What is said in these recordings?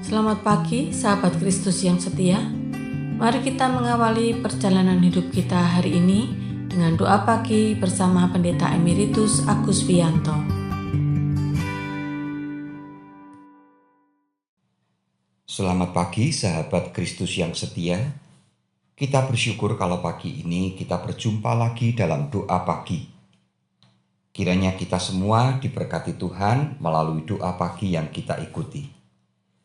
Selamat pagi, sahabat Kristus yang setia. Mari kita mengawali perjalanan hidup kita hari ini dengan doa pagi bersama Pendeta Emeritus Agus Wiyanto. Selamat pagi, sahabat Kristus yang setia. Kita bersyukur kalau pagi ini kita berjumpa lagi dalam doa pagi. Kiranya kita semua diberkati Tuhan melalui doa pagi yang kita ikuti.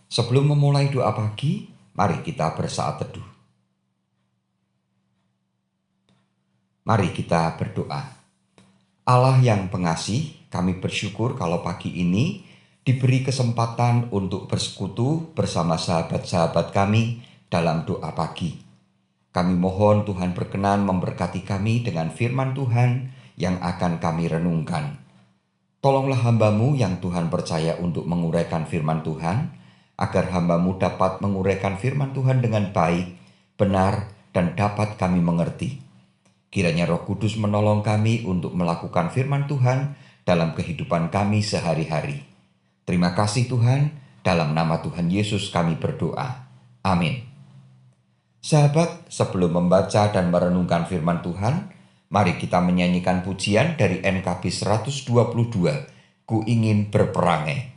Sebelum memulai doa pagi, mari kita bersaat teduh. Mari kita berdoa. Allah yang pengasih, kami bersyukur kalau pagi ini diberi kesempatan untuk bersekutu bersama sahabat-sahabat kami dalam doa pagi. Kami mohon Tuhan berkenan memberkati kami dengan firman Tuhan yang akan kami renungkan. Tolonglah hamba-Mu yang Tuhan percaya untuk menguraikan firman Tuhan, agar hamba-Mu dapat menguraikan firman Tuhan dengan baik, benar, dan dapat kami mengerti. Kiranya Roh Kudus menolong kami untuk melakukan firman Tuhan dalam kehidupan kami sehari-hari. Terima kasih Tuhan, dalam nama Tuhan Yesus kami berdoa. Amin. Sahabat, sebelum membaca dan merenungkan firman Tuhan, mari kita menyanyikan pujian dari NKB 122, Ku Ingin Berperangai.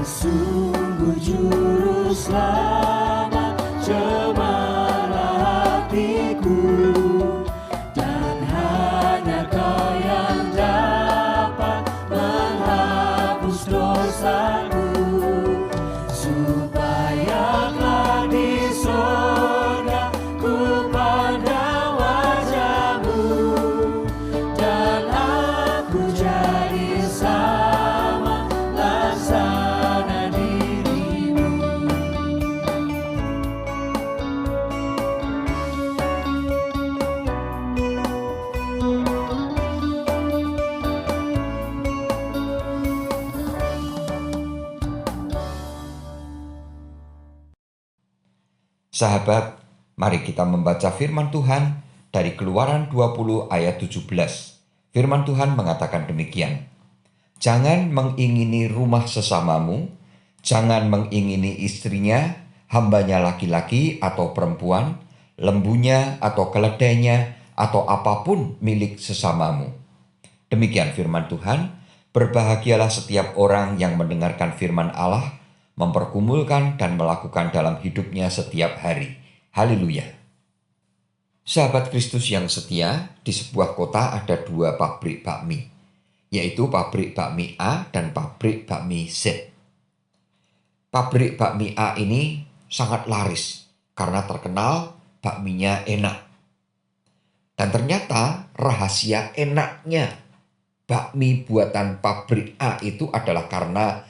Sungguh juru selamat cemalah hatiku, dan hanya Kau yang dapat menghapus dosaku, supaya kelak di surga ku pandang wajah-Mu, dan aku jadi sama laksana diri-Mu. Sahabat, mari kita membaca firman Tuhan dari Keluaran 20 ayat 17. Firman Tuhan mengatakan demikian. Jangan mengingini rumah sesamamu, jangan mengingini istrinya, hambanya laki-laki atau perempuan, lembunya atau keledainya, atau apapun milik sesamamu. Demikian firman Tuhan. Berbahagialah setiap orang yang mendengarkan firman Allah, mempergumulkan dan melakukan dalam hidupnya setiap hari. Haleluya. Sahabat Kristus yang setia, di sebuah kota ada dua pabrik bakmi, yaitu pabrik bakmi A dan pabrik bakmi Z. Pabrik bakmi A ini sangat laris karena terkenal bakminya enak. Dan ternyata rahasia enaknya bakmi buatan pabrik A itu adalah karena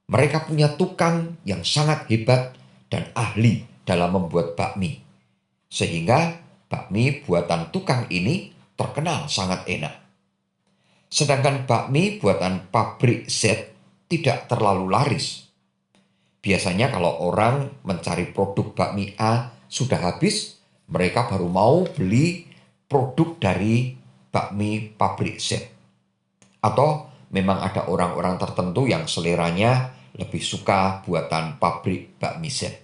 mereka punya tukang yang sangat hebat dan ahli dalam membuat bakmi. Sehingga bakmi buatan tukang ini terkenal sangat enak. Sedangkan bakmi buatan pabrik Z tidak terlalu laris. Biasanya kalau orang mencari produk bakmi A sudah habis, mereka baru mau beli produk dari bakmi pabrik Z. Atau memang ada orang-orang tertentu yang seleranya lebih suka buatan pabrik bakmi Z.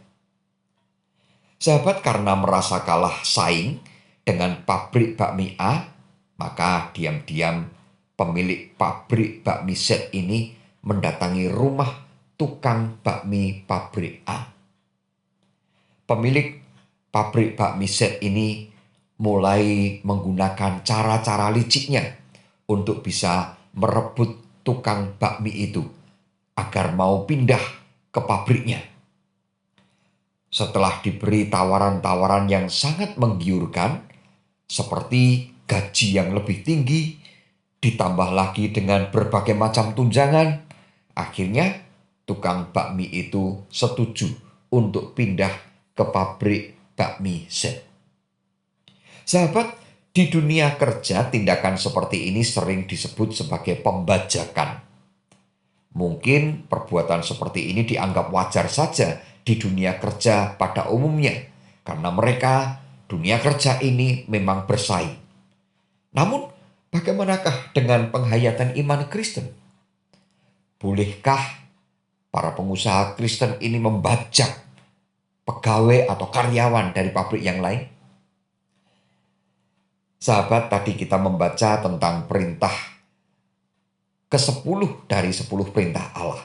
Sahabat, karena merasa kalah saing dengan pabrik bakmi A, maka diam-diam pemilik pabrik bakmi Z ini mendatangi rumah tukang bakmi pabrik A. Pemilik pabrik bakmi Z ini mulai menggunakan cara-cara liciknya untuk bisa merebut tukang bakmi itu agar mau pindah ke pabriknya. Setelah diberi tawaran-tawaran yang sangat menggiurkan, seperti gaji yang lebih tinggi, ditambah lagi dengan berbagai macam tunjangan, akhirnya tukang bakmi itu setuju untuk pindah ke pabrik bakmi Z. Sahabat, di dunia kerja tindakan seperti ini sering disebut sebagai pembajakan. Mungkin perbuatan seperti ini dianggap wajar saja di dunia kerja pada umumnya, karena mereka dunia kerja ini memang bersaing. Namun, bagaimanakah dengan penghayatan iman Kristen? Bolehkah para pengusaha Kristen ini membajak pegawai atau karyawan dari pabrik yang lain? Sahabat, tadi kita membaca tentang perintah ke-10 dari 10 perintah Allah.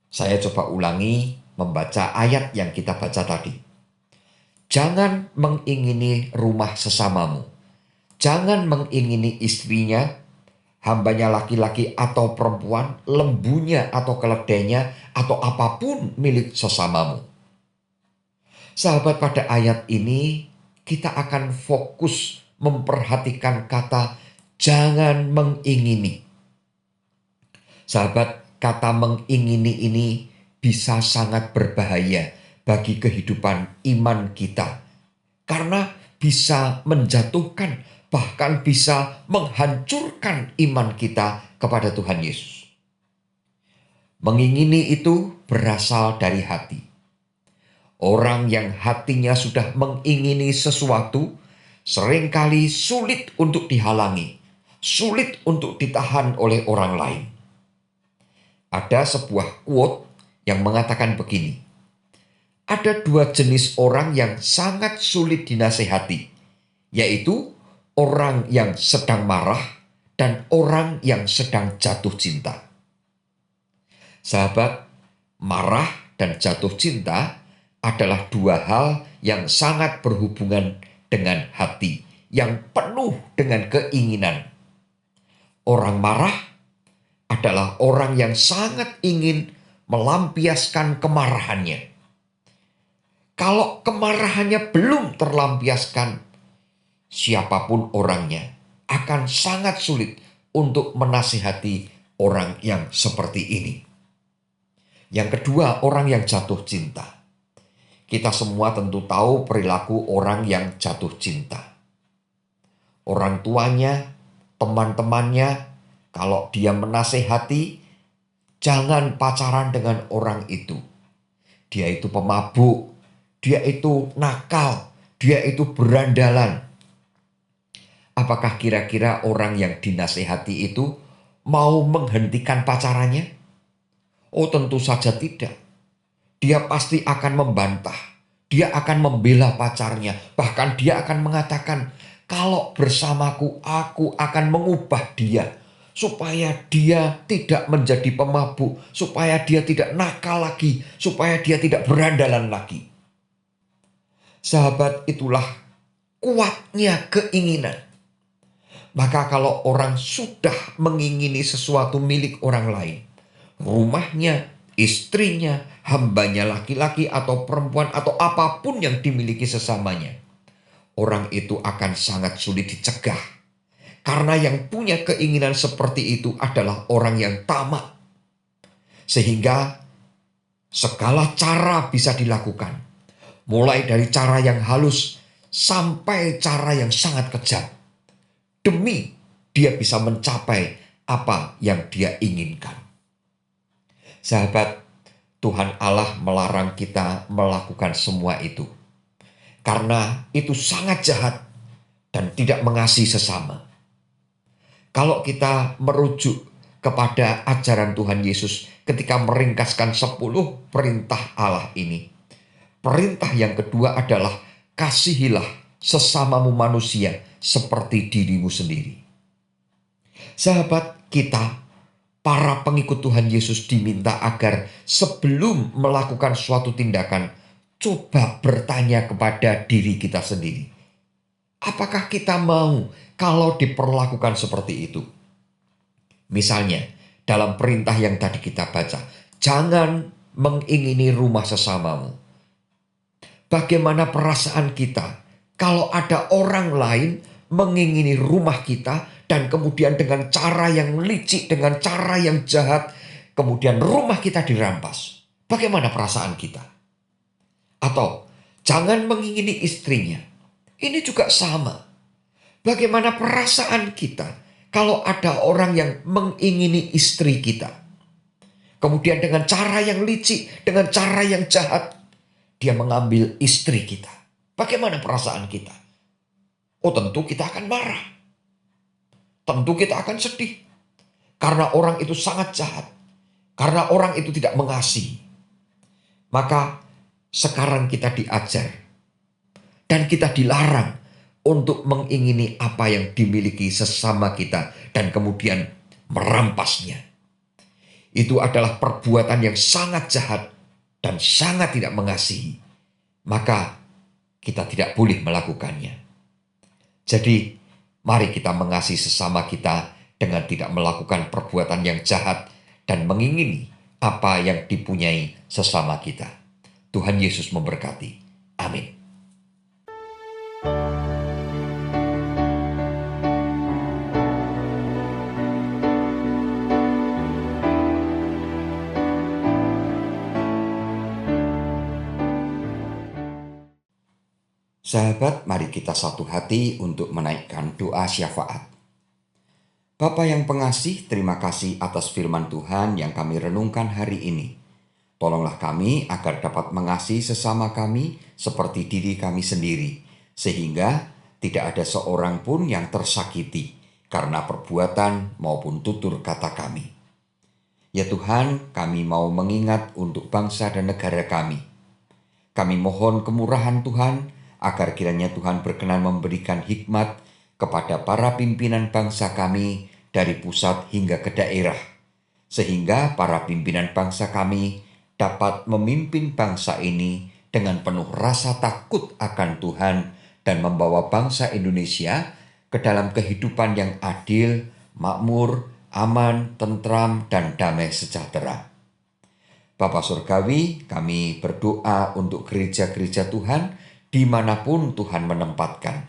Saya coba ulangi membaca ayat yang kita baca tadi. Jangan mengingini rumah sesamamu. Jangan mengingini istrinya, hambanya laki-laki atau perempuan, lembunya atau keledainya, atau apapun milik sesamamu. Sahabat, pada ayat ini kita akan fokus memperhatikan kata jangan mengingini. Sahabat, kata mengingini ini bisa sangat berbahaya bagi kehidupan iman kita. Karena bisa menjatuhkan, bahkan bisa menghancurkan iman kita kepada Tuhan Yesus. Mengingini itu berasal dari hati. Orang yang hatinya sudah mengingini sesuatu, seringkali sulit untuk dihalangi, sulit untuk ditahan oleh orang lain. Ada sebuah quote yang mengatakan begini, ada dua jenis orang yang sangat sulit dinasehati, yaitu orang yang sedang marah dan orang yang sedang jatuh cinta. Sahabat, marah dan jatuh cinta adalah dua hal yang sangat berhubungan dengan hati, yang penuh dengan keinginan. Orang marah adalah orang yang sangat ingin melampiaskan kemarahannya. Kalau kemarahannya belum terlampiaskan, siapapun orangnya akan sangat sulit untuk menasihati orang yang seperti ini. Yang kedua, orang yang jatuh cinta. Kita semua tentu tahu perilaku orang yang jatuh cinta. Orang tuanya, teman-temannya, kalau dia menasehati, jangan pacaran dengan orang itu. Dia itu pemabuk, dia itu nakal, dia itu berandalan. Apakah kira-kira orang yang dinasehati itu mau menghentikan pacarannya? Oh, tentu saja tidak. Dia pasti akan membantah. Dia akan membela pacarnya. Bahkan dia akan mengatakan, kalau bersamaku, aku akan mengubah dia. Supaya dia tidak menjadi pemabuk. Supaya dia tidak nakal lagi. Supaya dia tidak berandalan lagi. Sahabat, itulah kuatnya keinginan. Maka kalau orang sudah mengingini sesuatu milik orang lain, rumahnya, istrinya, hambanya laki-laki atau perempuan atau apapun yang dimiliki sesamanya, orang itu akan sangat sulit dicegah. Karena yang punya keinginan seperti itu adalah orang yang tamak. Sehingga segala cara bisa dilakukan. Mulai dari cara yang halus sampai cara yang sangat kejam demi dia bisa mencapai apa yang dia inginkan. Sahabat, Tuhan Allah melarang kita melakukan semua itu karena itu sangat jahat dan tidak mengasihi sesama. Kalau kita merujuk kepada ajaran Tuhan Yesus ketika meringkaskan 10 perintah Allah ini, perintah yang kedua adalah kasihilah sesamamu manusia seperti dirimu sendiri. Sahabat, kita para pengikut Tuhan Yesus diminta agar sebelum melakukan suatu tindakan, coba bertanya kepada diri kita sendiri. Apakah kita mau kalau diperlakukan seperti itu? Misalnya, dalam perintah yang tadi kita baca, jangan mengingini rumah sesamamu. Bagaimana perasaan kita kalau ada orang lain mengingini rumah kita dan kemudian dengan cara yang licik, dengan cara yang jahat, kemudian rumah kita dirampas? Bagaimana perasaan kita? Atau jangan mengingini istrinya. Ini juga sama. Bagaimana perasaan kita kalau ada orang yang mengingini istri kita? Kemudian dengan cara yang licik, dengan cara yang jahat, dia mengambil istri kita. Bagaimana perasaan kita? Oh, tentu kita akan marah. Tentu kita akan sedih. Karena orang itu sangat jahat. Karena orang itu tidak mengasihi. Maka sekarang kita diajar. Dan kita dilarang untuk mengingini apa yang dimiliki sesama kita. Dan kemudian merampasnya. Itu adalah perbuatan yang sangat jahat. Dan sangat tidak mengasihi. Maka kita tidak boleh melakukannya. Jadi, mari kita mengasihi sesama kita dengan tidak melakukan perbuatan yang jahat dan mengingini apa yang dipunyai sesama kita. Tuhan Yesus memberkati. Amin. Sahabat, mari kita satu hati untuk menaikkan doa syafaat. Bapa yang pengasih, terima kasih atas firman Tuhan yang kami renungkan hari ini. Tolonglah kami agar dapat mengasihi sesama kami seperti diri kami sendiri, sehingga tidak ada seorang pun yang tersakiti karena perbuatan maupun tutur kata kami. Ya Tuhan, kami mau mengingat untuk bangsa dan negara kami. Kami mohon kemurahan Tuhan, agar kiranya Tuhan berkenan memberikan hikmat kepada para pimpinan bangsa kami dari pusat hingga ke daerah. Sehingga para pimpinan bangsa kami dapat memimpin bangsa ini dengan penuh rasa takut akan Tuhan dan membawa bangsa Indonesia ke dalam kehidupan yang adil, makmur, aman, tentram, dan damai sejahtera. Bapa Surgawi, kami berdoa untuk gereja-gereja Tuhan dimanapun Tuhan menempatkan.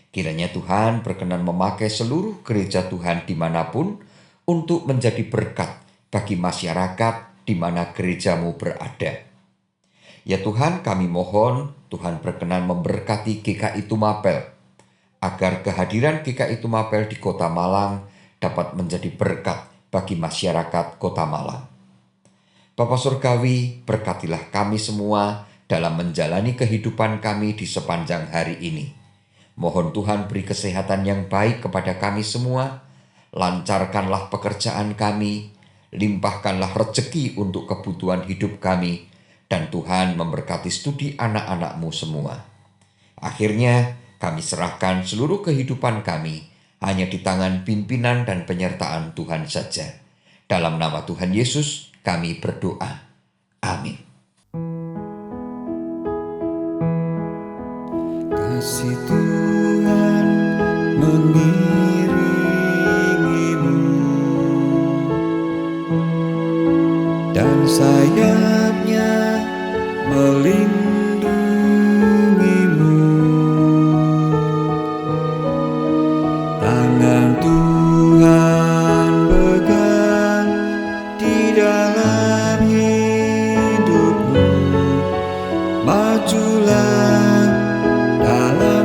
Kiranya Tuhan berkenan memakai seluruh gereja Tuhan dimanapun untuk menjadi berkat bagi masyarakat di mana gerejamu berada. Ya Tuhan, kami mohon Tuhan berkenan memberkati GKI Tumapel, agar kehadiran GKI Tumapel di Kota Malang dapat menjadi berkat bagi masyarakat Kota Malang. Bapa Surgawi, berkatilah kami semua dalam menjalani kehidupan kami di sepanjang hari ini. Mohon Tuhan beri kesehatan yang baik kepada kami semua, lancarkanlah pekerjaan kami, limpahkanlah rezeki untuk kebutuhan hidup kami, dan Tuhan memberkati studi anak-anak-Mu semua. Akhirnya, kami serahkan seluruh kehidupan kami hanya di tangan pimpinan dan penyertaan Tuhan saja. Dalam nama Tuhan Yesus, kami berdoa. Amin. Kasih Tuhan mengiringimu dan sayapnya melindungimu. Tangan Tuhan pegang di dalam hidupmu. Majulah dalam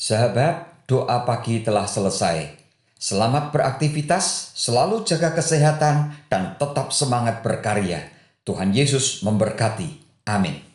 Sahabat, doa pagi telah selesai. Selamat beraktivitas, selalu jaga kesehatan, dan tetap semangat berkarya. Tuhan Yesus memberkati. Amin.